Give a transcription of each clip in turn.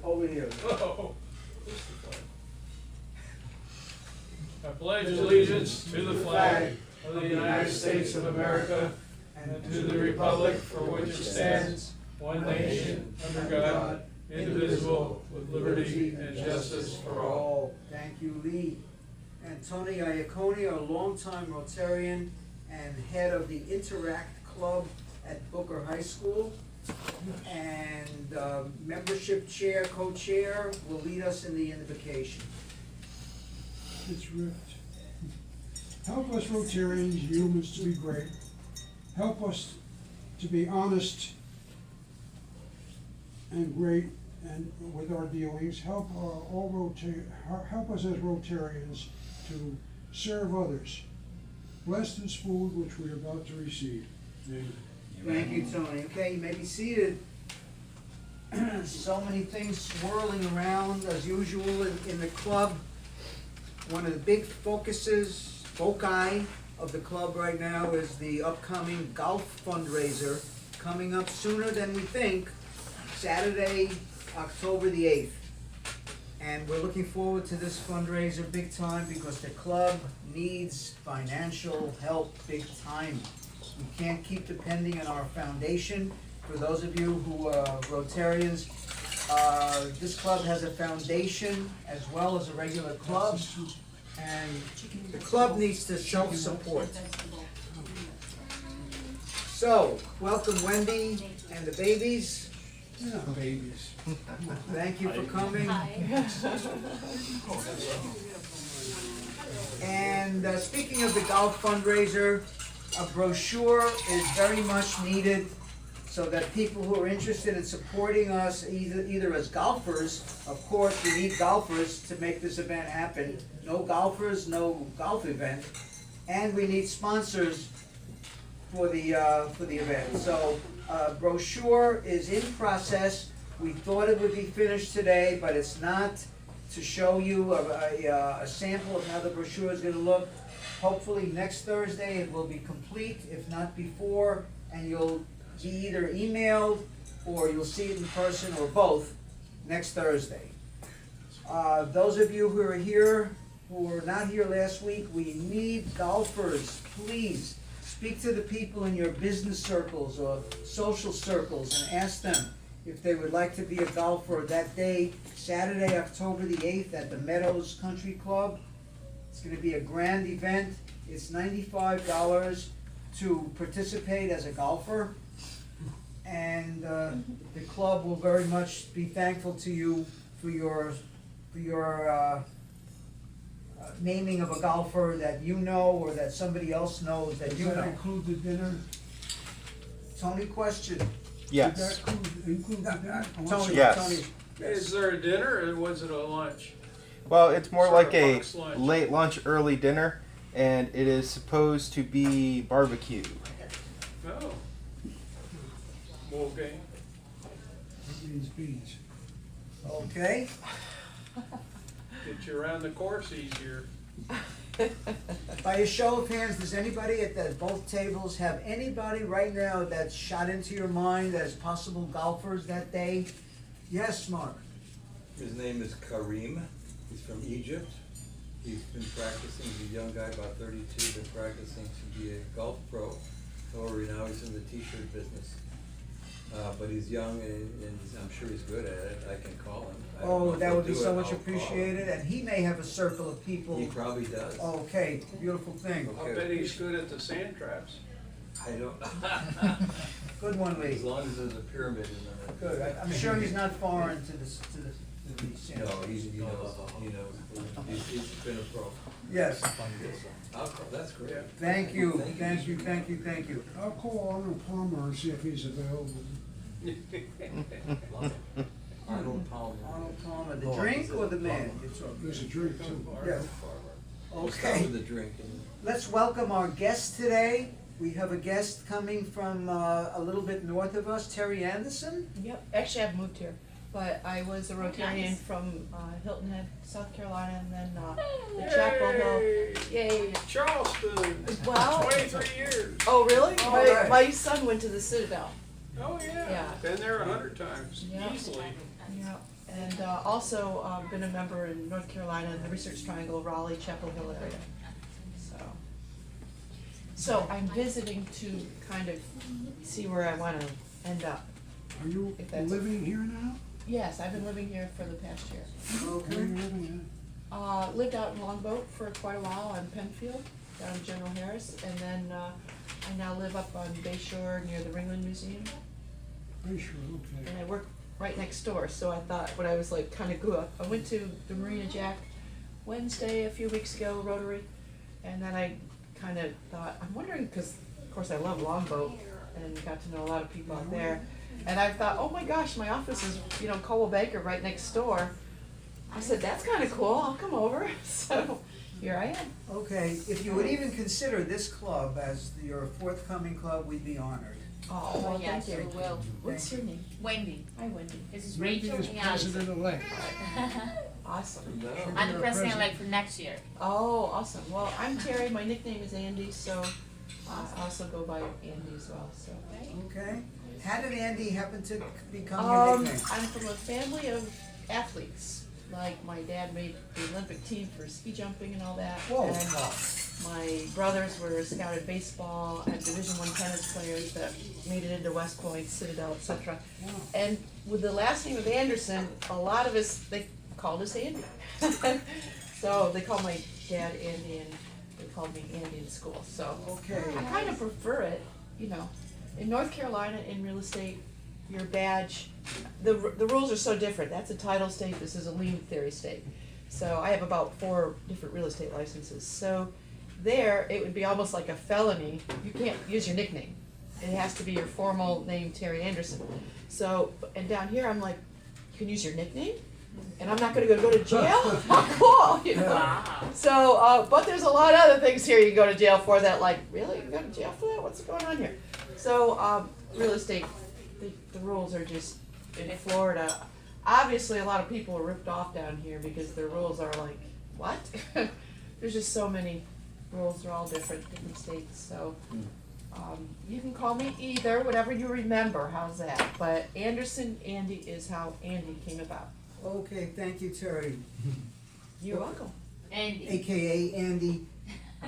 Over here. Oh. I pledge allegiance to the flag of the United States of America and to the republic for which it stands, one nation, under God, indivisible, with liberty and justice for all. Thank you, Lee. And Tony Iacone, a longtime Rotarian and head of the Interact Club at Booker High School. And membership chair, co-chair, will lead us in the invocation. It's ripped. Help us Rotarians, humans, to be great. Help us to be honest and great and with our dealings. Help help us as Rotarians to serve others. Bless this food which we are about to receive. Amen. Thank you, Tony. Okay, you may be seated. So many things swirling around as usual in the club. One of the big foci of the club right now is the upcoming golf fundraiser coming up sooner than we think, Saturday, October the 8th. And we're looking forward to this fundraiser big time because the club needs financial help big time. We can't keep depending on our foundation. For those of you who are Rotarians, this club has a foundation as well as a regular club, and the club needs to self-support. So, welcome Wendy and the babies. Yeah, babies. Thank you for coming. And speaking of the golf fundraiser, a brochure is very much needed so that people who are interested in supporting us, either as golfers, of course, we need golfers to make this event happen. No golfers, no golf event. And we need sponsors for the event. So brochure is in process. We thought it would be finished today, but it's not. To show you a sample of how the brochure is going to look. Hopefully next Thursday it will be complete, if not before, and you'll be either emailed or you'll see it in person or both next Thursday. Those of you who are here, who were not here last week, we need golfers. Please speak to the people in your business circles or social circles and ask them if they would like to be a golfer that day, Saturday, October the 8th at the Meadows Country Club. It's going to be a grand event. It's $95 to participate as a golfer. And the club will very much be thankful to you for your naming of a golfer that you know or that somebody else knows that you Does that know. include the dinner? Tony, question. Did Yes. that include the dinner? Tony, Yes. Tony. Is there a dinner or was it a lunch? Well, it's more Sort like of a box lunch. late lunch, early dinner, and it is supposed to be barbecue. No. Okay. It means beans. Okay. Get you around the course easier. By a show of hands, does anybody at both tables have anybody right now that's shot into your mind as possible golfers that day? Yes, Mark. His name is Kareem. He's from Egypt. He's been practicing, he's a young guy, about 32, been practicing to be a golf pro. However, now he's in the t-shirt business. But he's young and I'm sure he's good at it. I can call him. I don't know Oh, if that he'll would be do so it. much I'll call him. appreciated, and he may have a circle of people. He probably does. Okay, beautiful thing. I bet he's good at the sand traps. I don't, Good one, Lee. as long as there's a pyramid in there. Good. I'm sure he's not foreign to the No, he knows. He's been a pro. Yes. I'll call, that's great. Yeah. Thank you, thank you, thank you, thank you. I'll call Arnold Palmer and see if he's available. Arnold Palmer. Arnold Palmer, the drink or the man? You're talking? There's a drink too. Yeah. We'll start Okay. with the drink. Let's welcome our guest today. We have a guest coming from a little bit north of us, Terry Anderson. Yep, actually I've moved here, but I was a Rotarian from Hilton Head, South Carolina, and then the Chapel Hill. Yay! Charleston. Wow. 23 years. Oh, really? All my, right. my son went to the Citadel. Oh, yeah. Yeah. Been there 100 times, Yeah. easily. Yeah. And also been a member in North Carolina in the Research Triangle, Raleigh, Chapel Hill area. So I'm visiting to kind of see where I want to end up. Are you If that's- living here now? Yes, I've been living here for the past year. Where are Okay, you living Lived out in Longboat for quite a while on Penfield, down in General Harris, and then I now live up on Bay Shore near the Ringland Museum, at? Sure, okay. and I work right next door. So I thought when I was like kind of grew up, I went to the Marina Jack Wednesday a few weeks ago, Rotary, and then I kind of thought, I'm wondering, because of course I love Longboat and got to know a lot of people out there, and I thought, oh my gosh, my office is, you know, Coldwell Banker right next door. I said, that's kind of cool, I'll come over. So here I am. okay, if you would even consider this club as your forthcoming club, we'd be honored. Oh, well, yes, thank you. you will. What's your name? Wendy, Hi, Wendy. this is Wendy Rachel is and Allison. president-elect. Awesome. No. I'm the president-elect for next year. Oh, awesome. Well, I'm Terry. My nickname is Andy, so I also go by Andy as well. So. Okay, how did Andy happen to become your nickname? I'm from a family of athletes. Like my dad made the Olympic team for ski jumping and all that. Whoa, And wow. my brothers were scouted baseball and Division I tennis players that made it into West Point, Citadel, etc. And with the last name of Anderson, a lot of us, they called us Andy. So they called my dad Andy and they called me Andy in school. So Okay, I kind of prefer it, you know. In North Carolina, in real estate, your badge, the rules are so different. That's a title state, this is a lien theory state. So I have about 4 different real estate licenses. So there, it would be almost like a felony. You can't use your nickname. It has to be your formal name, Terry Anderson. So, and down here, I'm like, you can use your nickname? And I'm not gonna go to jail? How cool, you know? Wow. So, but there's a lot of other things here you can go to jail for that, like, really, you go to jail for that? What's going on here? So, real estate, the rules are just, in Florida, obviously a lot of people are ripped off down here because their rules are like, what? There's just so many rules, they're all different states, so. You can call me either, whatever you remember, how's that? But Anderson, Andy is how Andy came about. okay, thank you, Terry, You're welcome. Andy, AKA Andy.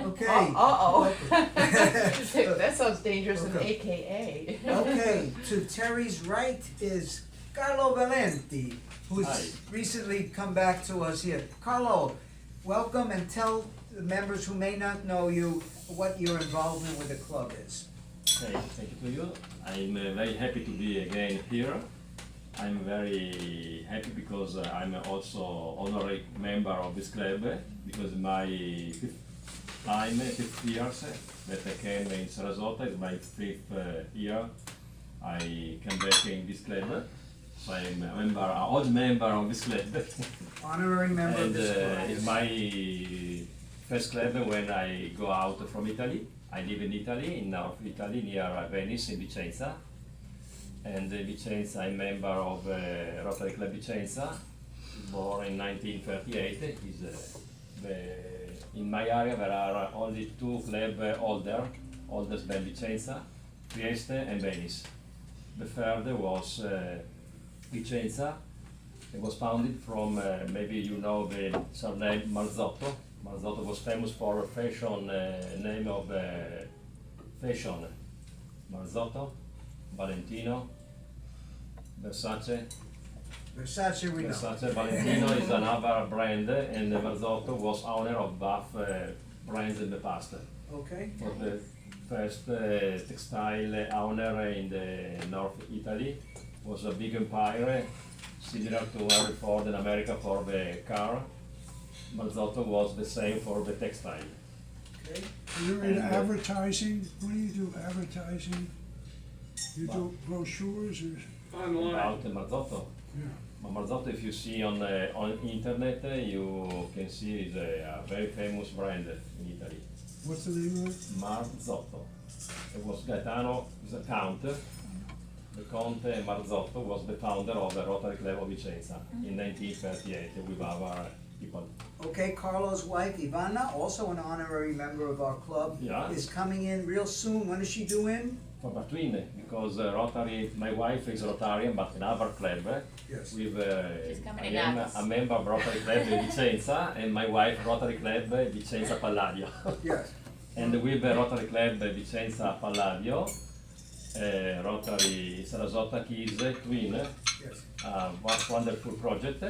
Okay. Uh-oh. That sounds dangerous, an Okay. AKA. Okay, to Terry's right is Carlo Valenti, who's Hi. recently come back to us here. Carlo, welcome and tell the members who may not know you what your involvement with the club is. Okay, thank you to you. I'm very happy to be again here. I'm very happy because I'm also honorary member of this club because my fifth years that I came in Sarasota is my 5th year. I came back in this club. So I'm a member, an old member of this club. Honorary member of And this club. it's my first club when I go out from Italy. I live in Italy, in North Italy, near Venice, in Vicenza. And in Vicenza, I'm member of Rotary Club Vicenza, born in 1938. In my area, there are only 2 clubs older than Vicenza, Trieste and Venice. The third was Vicenza. It was founded from, maybe you know the surname Marzotto. Marzotto was famous for a fashion name of fashion. Marzotto, Valentino, Versace. Versace we know. Versace Valentino is another brand, and Marzotto was owner of both brands in the past. Okay, For the first textile owner in the North Italy was a big empire, similar to Henry Ford in America for the car. Marzotto was the same for the textile. okay. You're in And, advertising, what do you do, advertising? You do brochures or, Online. About Marzotto. yeah, Marzotto, if you see on internet, you can see is a very famous brand in Italy. what's the name of it? Marzotto. It was Gaetano, the Count. The Conte Marzotto was the founder of the Rotary Club of Vicenza in 1938 with our people. Okay, Carlo's wife Ivana, also an honorary member of our club, Yeah. is coming in real soon. When is she due in? for between, because Rotary, my wife is Rotarian, but in our club. Yes. With, She's coming I in am August. a member of Rotary Club Vicenza, and my wife Rotary Club Vicenza Palladio. Yes. And with Rotary Club Vicenza Palladio, Rotary Sarasota Kids Twin, Yes. wonderful project.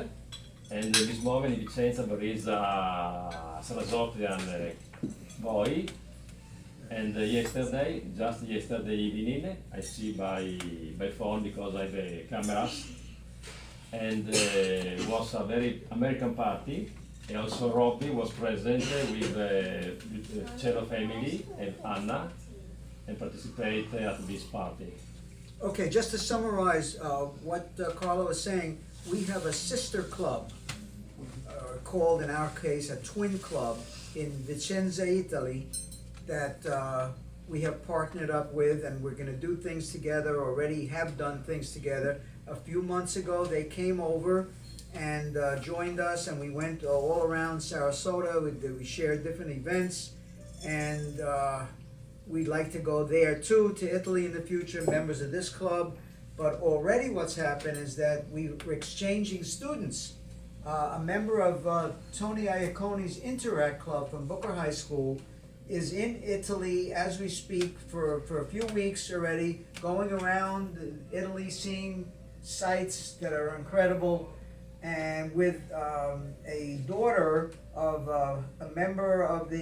And this moment in Vicenza there is a Sarasotian boy. And just yesterday evening, I see by phone because I have a cameras, and was a very American party. And also Robbie was present with the Cello family and Anna, and participate at this party. Okay, just to summarize what Carlo is saying, we have a sister club, called in our case a twin club in Vicenza, Italy, that we have partnered up with, and we're gonna do things together, already have done things together. A few months ago, they came over and joined us, and we went all around Sarasota. We shared different events, and we'd like to go there too, to Italy in the future, members of this club. But already what's happened is that we're exchanging students. A member of Tony Iacone's Interact Club from Booker High School is in Italy as we speak for a few weeks already, going around Italy, seeing sites that are incredible. And with a daughter of a member of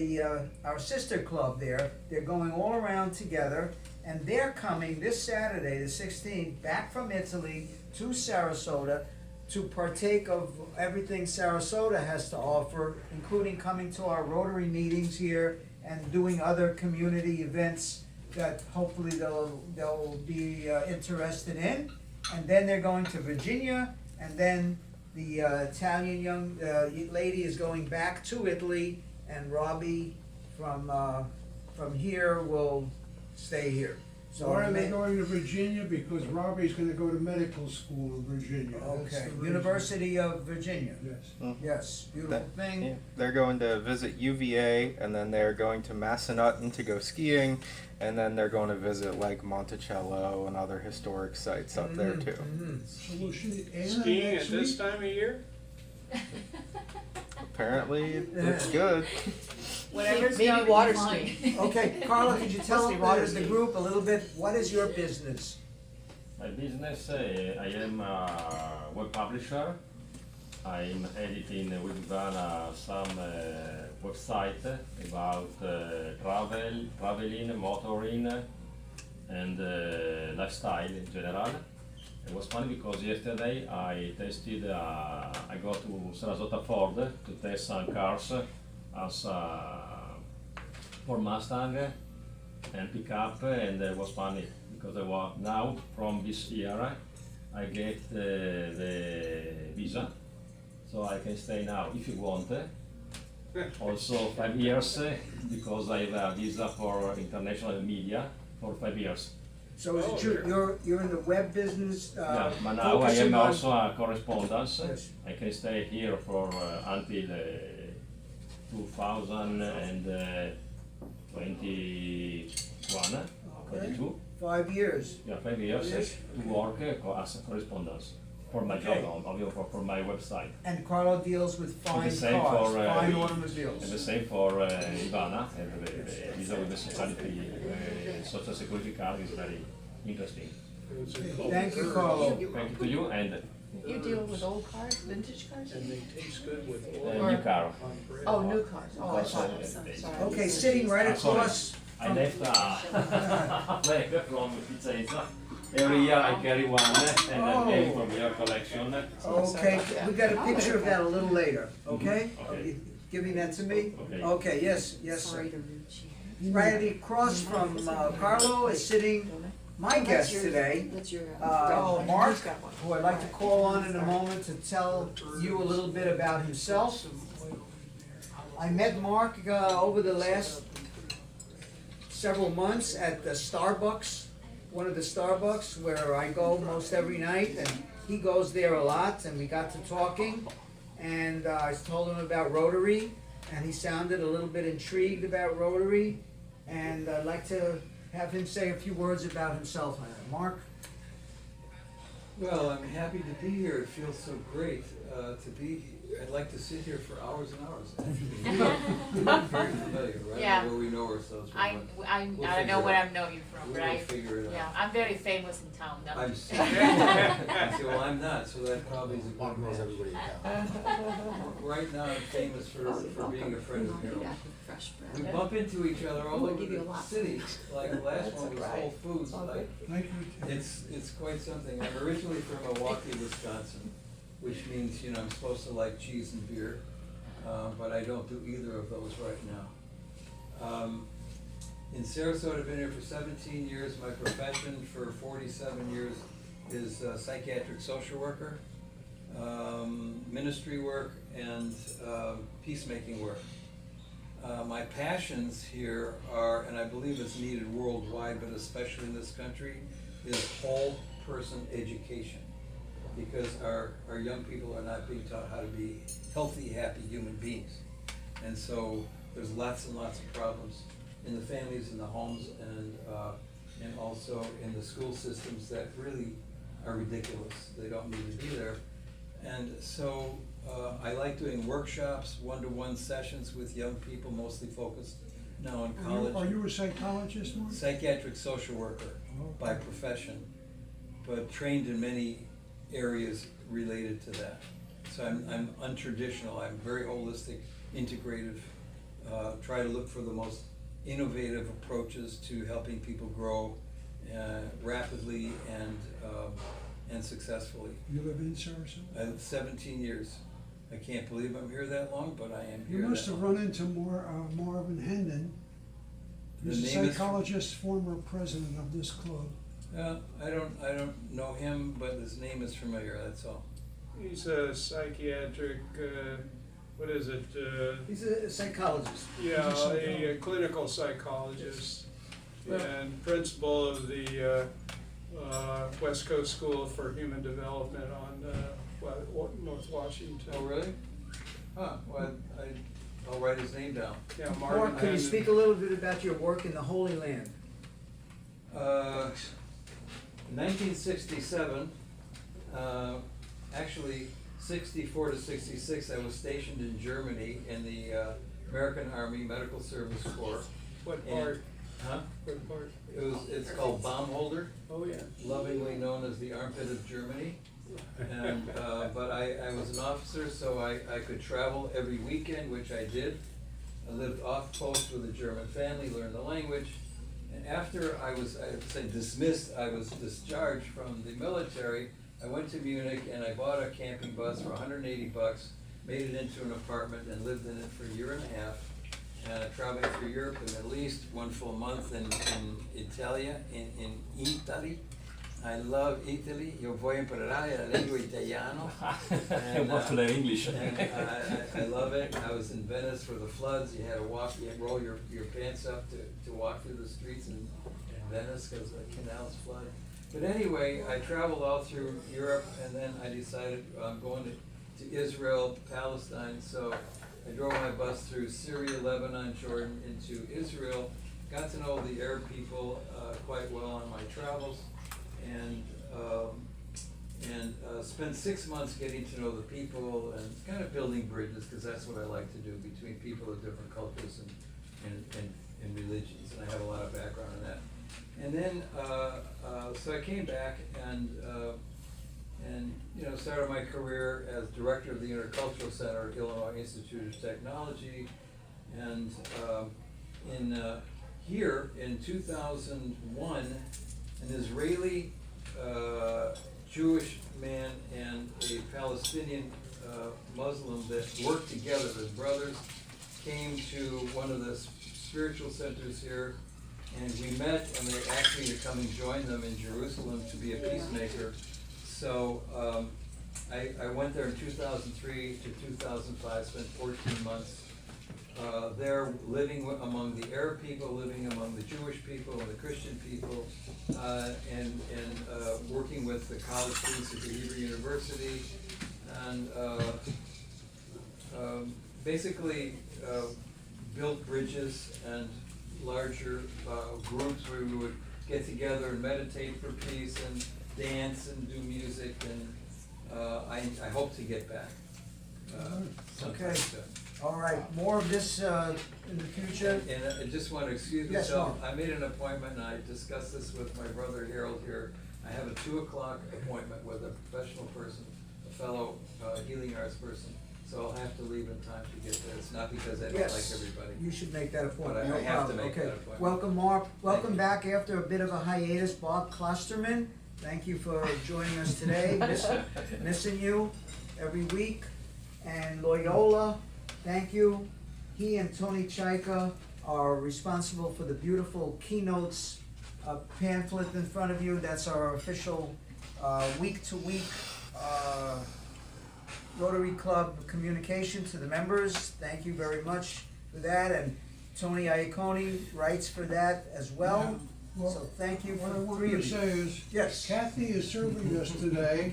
our sister club there, they're going all around together, and they're coming this Saturday, the 16th, back from Italy to Sarasota to partake of everything Sarasota has to offer, including coming to our Rotary meetings here and doing other community events that hopefully they'll be interested in. And then they're going to Virginia, and then the Italian young lady is going back to Italy, and Robbie from here will stay here. So Why are they going to Virginia? Because Robbie's gonna go to medical school in Virginia. That's Okay, the reason. University of Virginia. Yes. Yes, beautiful thing. Yeah, they're going to visit UVA, and then they're going to Massanutten to go skiing, and then they're going to visit like Monticello and other historic sites up there too. Mhm. So will she, Anna, Skiing next at this week? time of year? Apparently, it's good. Whatever's Maybe going water fine. skiing. Okay, Carlo, could you tell Must be water the skiing. group a little bit, what is your business? My business, I am a web publisher. I'm editing with Ivana some website about traveling, motoring, and lifestyle in general. It was funny because yesterday I tested, I go to Sarasota Ford to test some cars as for Mustang and pickup, and it was funny because I was now from this year I get the visa, so I can stay now if you want. Also 5 years because I have a visa for international media for 5 years. So is it true, you're in the web business, Yeah, but now I focusing am on- also a correspondence. Yes. I can stay here for until 2021, 22. 5 years. Yeah, 5 years Yes. to work as a correspondence for my Okay. job, for my website. And Carlo deals with fine same cars, for, fine And automobiles. the same for Ivana, and the visa with the society, social security card is very interesting. Thank you, Carlo. Thank you to you, and You deal with old cars, vintage cars? And they taste good with oil new car. on bread. Oh, new cars, oh, I Also, thought, sorry. Okay, sitting right I'm sorry. across I from, left a bag from Vicenza. Every year I carry one, and I came from your collection. okay, we got a picture of that a little later, okay? Okay. Are you giving that to me? Okay. Okay, yes, sir. Right across from Carlo is sitting my guest today, Oh, Mark, he's got one. who I'd like to call on in a moment to tell you a little bit about himself. I met Mark over the last several months at the Starbucks, one of the Starbucks where I go most every night, and he goes there a lot, and we got to talking, and I told him about Rotary, and he sounded a little bit intrigued about Rotary, and I'd like to have him say a few words about himself. Mark? Well, I'm happy to be here. It feels so great to be. I'd like to sit here for hours and hours. Actually, very familiar, right? Yeah. Where we know ourselves. From, I but I We'll don't figure know it where out. I know you from, we'll but I figure it yeah, out. I'm very famous in town. No. I'm sorry. I say, well, I'm not, so that probably is a good match. Right now, I'm famous for being a friend of Harold. Fresh We bread. bump into each other all We'll over give you a the lot. city. Like the last That's one was right. Whole Foods. All Like, Thank you, Tim. it's quite something. I'm originally from Milwaukee, Wisconsin, which means, I'm supposed to like cheese and beer, but I don't do either of those right now. In Sarasota, I've been here for 17 years. My profession for 47 years is psychiatric social worker, ministry work, and peacemaking work. My passions here are, and I believe it's needed worldwide, but especially in this country, is whole person education. Because our young people are not being taught how to be healthy, happy human beings. And so there's lots and lots of problems in the families, in the homes, and also in the school systems that really are ridiculous. They don't need to be there. And so I like doing workshops, one-to-one sessions with young people, mostly focused now in college. Are you a psychologist, Mark? Psychiatric social worker by profession, but trained in many areas related to that. So I'm untraditional, I'm very holistic, integrative, try to look for the most innovative approaches to helping people grow rapidly and successfully. You live in Sarasota? I have 17 years. I can't believe I'm here that long, but I am here. You must that have long. run into Marvin Hendon. The He's a name is- psychologist, former president of this club. I don't know him, but his name is familiar, that's all. He's a psychiatric, what is it? He's a psychologist. Yeah, He's a psychologist. a clinical psychologist Well- and principal of the West Coast School for Human Development on North Washington. Oh, really? Huh, well, I'll write his name down. Yeah, Mark, Marvin can you Hendon. speak a little bit about your work in the Holy Land? In 1967, actually 64 to 66, I was stationed in Germany in the American Army Medical Service Corps. What And- part? Huh? What part? It's called Baumholder, Oh, yeah. lovingly known as the armpit of Germany. And, but I was an officer, so I could travel every weekend, which I did. I lived off post with a German family, learned the language. And after I would say dismissed, I was discharged from the military, I went to Munich and I bought a camping bus for $180, made it into an apartment and lived in it for a year and a half. Traveling through Europe, the Middle East, 1 full month in Italia, in Italy. I love Italy. Io voglio imparare la lingua italiano. I want to learn English. And I love it. I was in Venice for the floods. You had to walk, you had to roll your pants up to walk through the streets in Venice because the canals flood. But anyway, I traveled all through Europe and then I decided I'm going to Israel, Palestine. So I drove my bus through Syria, Lebanon, Jordan into Israel. Got to know the Arab people quite well on my travels. And spent 6 months getting to know the people and kind of building bridges, because that's what I like to do, between people of different cultures and religions, and I have a lot of background in that. And then, so I came back and started my career as director of the Intercultural Center at Illinois Institute of Technology. And here in 2001, an Israeli Jewish man and a Palestinian Muslim that worked together as brothers came to one of the spiritual centers here, and we met, and they asked me to come and join them in Jerusalem to be a peacemaker. So I went there in 2003 to 2005, spent 14 months there, living among the Arab people, living among the Jewish people and the Christian people, and working with the college students at the Hebrew University, and basically built bridges and larger groups where we would get together and meditate for peace and dance and do music, and I hope to get back. sometime Okay. soon. All right, more of this in the future. And I just want to excuse Yes, myself, Mark. I made an appointment, and I discussed this with my brother Harold here. I have a 2:00 appointment with a professional person, a fellow healing arts person, so I'll have to leave in time to get there. It's not because I don't like Yes, everybody. you should make that appointment, But I no have to problem. make Okay. that appointment. Welcome, Mark. Welcome you. back after a bit of a hiatus, Bob Klosterman. Thank you for joining us today. Missing you every week. And Loyola, thank you. He and Tony Chaika are responsible for the beautiful keynotes pamphlet in front of you. That's our official week-to-week Rotary Club communication to the members. Thank you very much for that. And Tony Iacone writes for that as well. Well, So thank you what I for want three to of you. say is, Yes. Kathy is serving us today,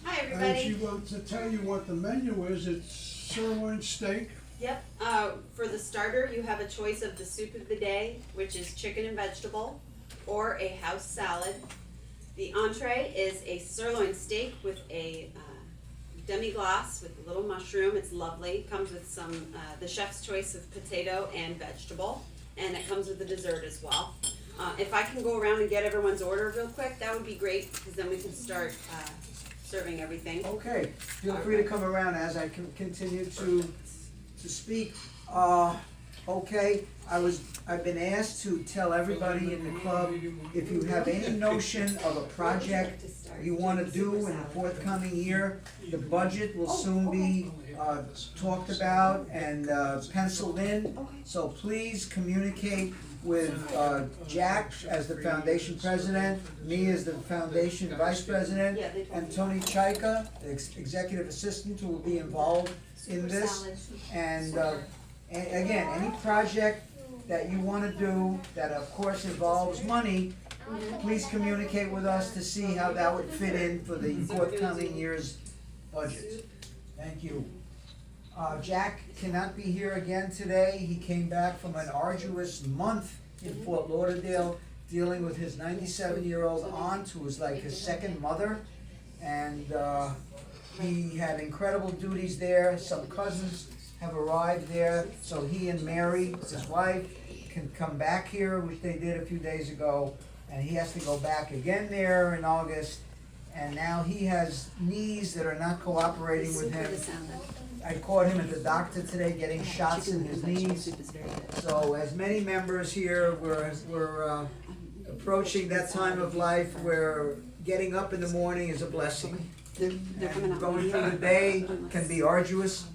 Hi, and she everybody. wants to tell you what the menu is. It's sirloin steak. Yep, for the starter, you have a choice of the soup of the day, which is chicken and vegetable, or a house salad. The entree is a sirloin steak with a demi-glace with a little mushroom. It's lovely. Comes with some, the chef's choice of potato and vegetable, and it comes with a dessert as well. If I can go around and get everyone's order real quick, that would be great, because then we can start serving everything. Okay, feel free to come around as I can continue to speak. Okay, I've been asked to tell everybody in the club, if you have any notion of a project you wanna do in the forthcoming year, the budget will soon be, talked about and, penciled in. So please communicate with, Jack as the foundation president, me as the foundation vice president, and Tony Chaika, the executive assistant, who will be involved in this. And again, any project that you wanna do that of course involves money, please communicate with us to see how that would fit in for the forthcoming year's budget. Thank you. Jack cannot be here again today. He came back from an arduous month in Fort Lauderdale dealing with his 97-year-old aunt, who was like his second mother. And he had incredible duties there. Some cousins have arrived there, so he and Mary, his wife, can come back here, which they did a few days ago. And he has to go back again there in August. And now he has knees that are not cooperating with him. I caught him at the doctor today getting shots in his knees. So as many members here, we're approaching that time of life where getting up in the morning is a blessing. And going through the day can be arduous.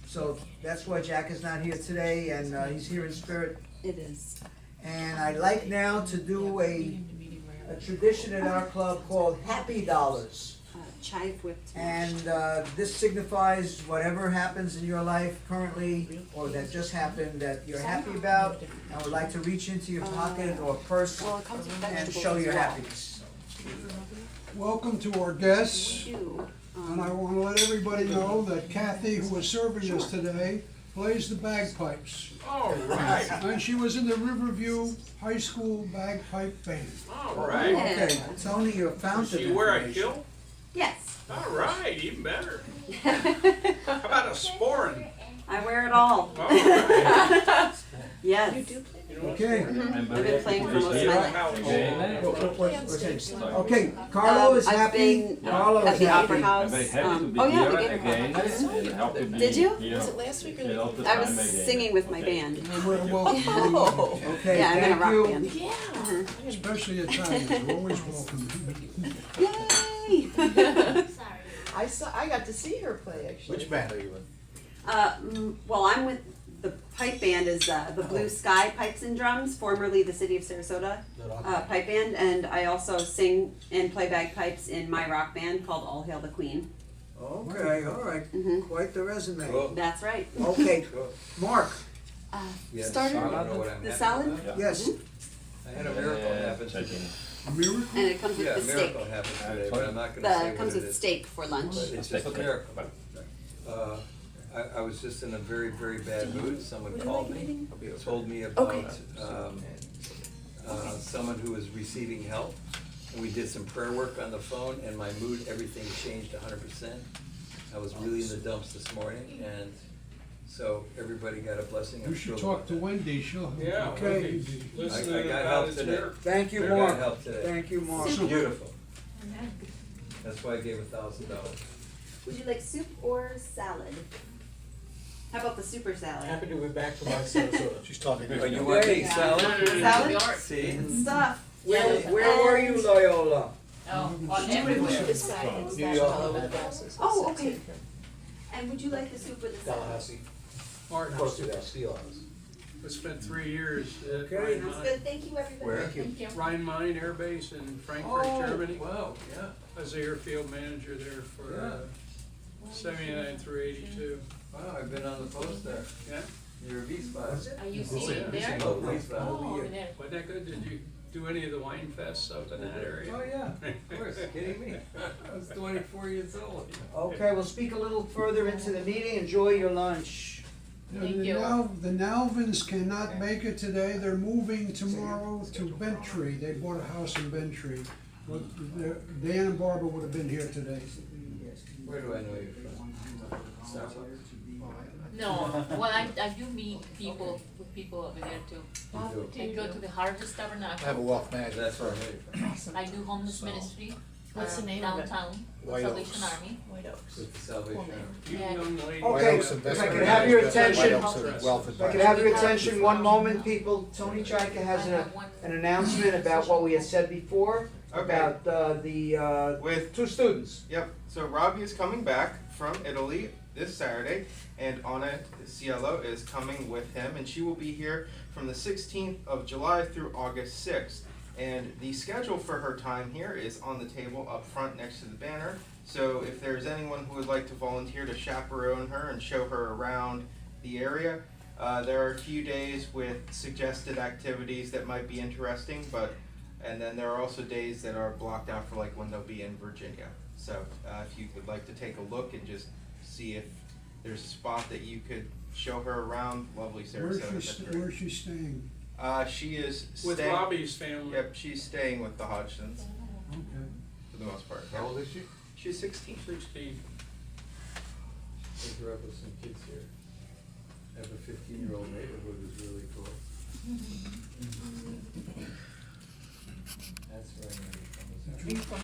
So that's why Jack is not here today, and he's here in spirit. It is. And I'd like now to do a tradition at our club called Happy Dollars. Chive whipped. And this signifies whatever happens in your life currently or that just happened that you're happy about and would like to reach into your pocket or purse Well, it comes with and vegetables show as your well. happiness. Welcome to our guests, You, and I want to let everybody know that Kathy, who is serving us today, plays the bagpipes. All right, And she was in the Riverview High School bagpipe band. all right. Okay, Tony, you're a fountain See of where I information. kill? Yes. All right, even better. How about a sporran? I wear it all. All right. Yes. You know what Okay. sporran I've been playing for most of my life. What's it? Okay, Carlo is I've happy. been Carlo at is the happy. Opera House. I'm very happy to be Oh yeah, here the Gator again. House. And help to be Did you? here Was it last week or a lot of I was time again. singing with my Okay. band. We're welcome, Oh, Okay, Yeah, I'm in a thank rock you. band. yeah. especially Italians, we're always welcome. Yay! I got to see her play actually. Which band are you in? Well, I'm with the pipe band is the Blue Sky Pipes and Drums, formerly the City of Sarasota pipe band, and I also sing and play bagpipes in my rock band called All Hail the Queen. Okay, all right, Mhm. quite the resume. Cool. That's right. Okay, Cool. Mark, Yes, Starter, I don't know what I'm the happy salad, about. Yeah. yes, I had a miracle happen today. Checking. A miracle? and it comes with Yeah, a the steak. miracle happened today, but I'm not gonna say It what comes it with is. steak for lunch. But it's just a Okay. miracle. I was just in a very, very bad mood. Someone Would you called like me, anything? told me about, someone who was receiving help. And we did some prayer work on the phone, and my mood, everything changed 100%. I was really in the dumps this morning, and so everybody got a blessing. I'm You should thrilled talk to about that. Wendy, she'll. Yeah, Okay. listen I to got about help his today. work. Thank you, I got Mark. help today. Thank you, Mark. It's beautiful. That's why I gave $1,000. Would you like soup or salad? How about the super salad? Happy to be back from Sarasota. She's talking Oh, you want me salad? Salad? See? Good stuff. Where were you, Loyola? Oh, on everywhere. This guy is New that York. fellow with glasses. Oh, okay. And would you like the soup or the salad? Tallahassee, Martin, close to that Steelhouse. I spent 3 years at Okay, Rhine Sounds Mine. good, thank you, everybody. Where? Thank you. Rhine Mine Air Base in Frankfurt, Oh, Germany. wow, yeah. I was the airfield manager there for Yeah. 79 through 82. Wow, I've been on the post there. Yeah, You're a V-Spot. Are you Oh, seeing yeah. there? Oh, V-Spot. Oh, over there. wasn't that good? Did you do any of the wine fests up in that area? Oh, yeah, of course, kidding me? I was 24 years old. Okay, we'll speak a little further into the meeting. Enjoy your lunch. Thank The you. The Nalvins cannot make it today, they're moving tomorrow to Bentry, they bought a house in Bentry. But Dan and Barbara would have been here today. Where do I know you from? No, well, I do meet people, with people over there too. You I go to the Harvest I have a Tabernacle. wealth do. management That's where I firm. know you from. I do homeless ministry. What's the name of it? Downtown, White Salvation Oaks. Army. White Oaks. With the Salvation Army. You Yeah. young lady. Okay, White Oaks if I Investment could have your Management, attention- White Oaks Wealth If I could have your Advisors. attention one moment, people, Tony Chaika has an announcement about what we had said before, about With two students. Yep. So Robbie is coming back from Italy this Saturday, and Anna Cielo is coming with him, and she will be here from the 16th of July through August 6th. And the schedule for her time here is on the table up front next to the banner. So if there's anyone who would like to volunteer to chaperone her and show her around the area, there are a few days with suggested activities that might be interesting, and then there are also days that are blocked out for like when they'll be in Virginia. So if you would like to take a look and just see if there's a spot that you could show her around, lovely Sarasota. Where's she staying? She is With staying. Robbie's family. Yep, she's staying with the Hodgsons Okay. for the most part. How old is she? She's 16. 16. I grew up with some kids here. I have a 15-year-old neighborhood who's really cool. That's where I know you from.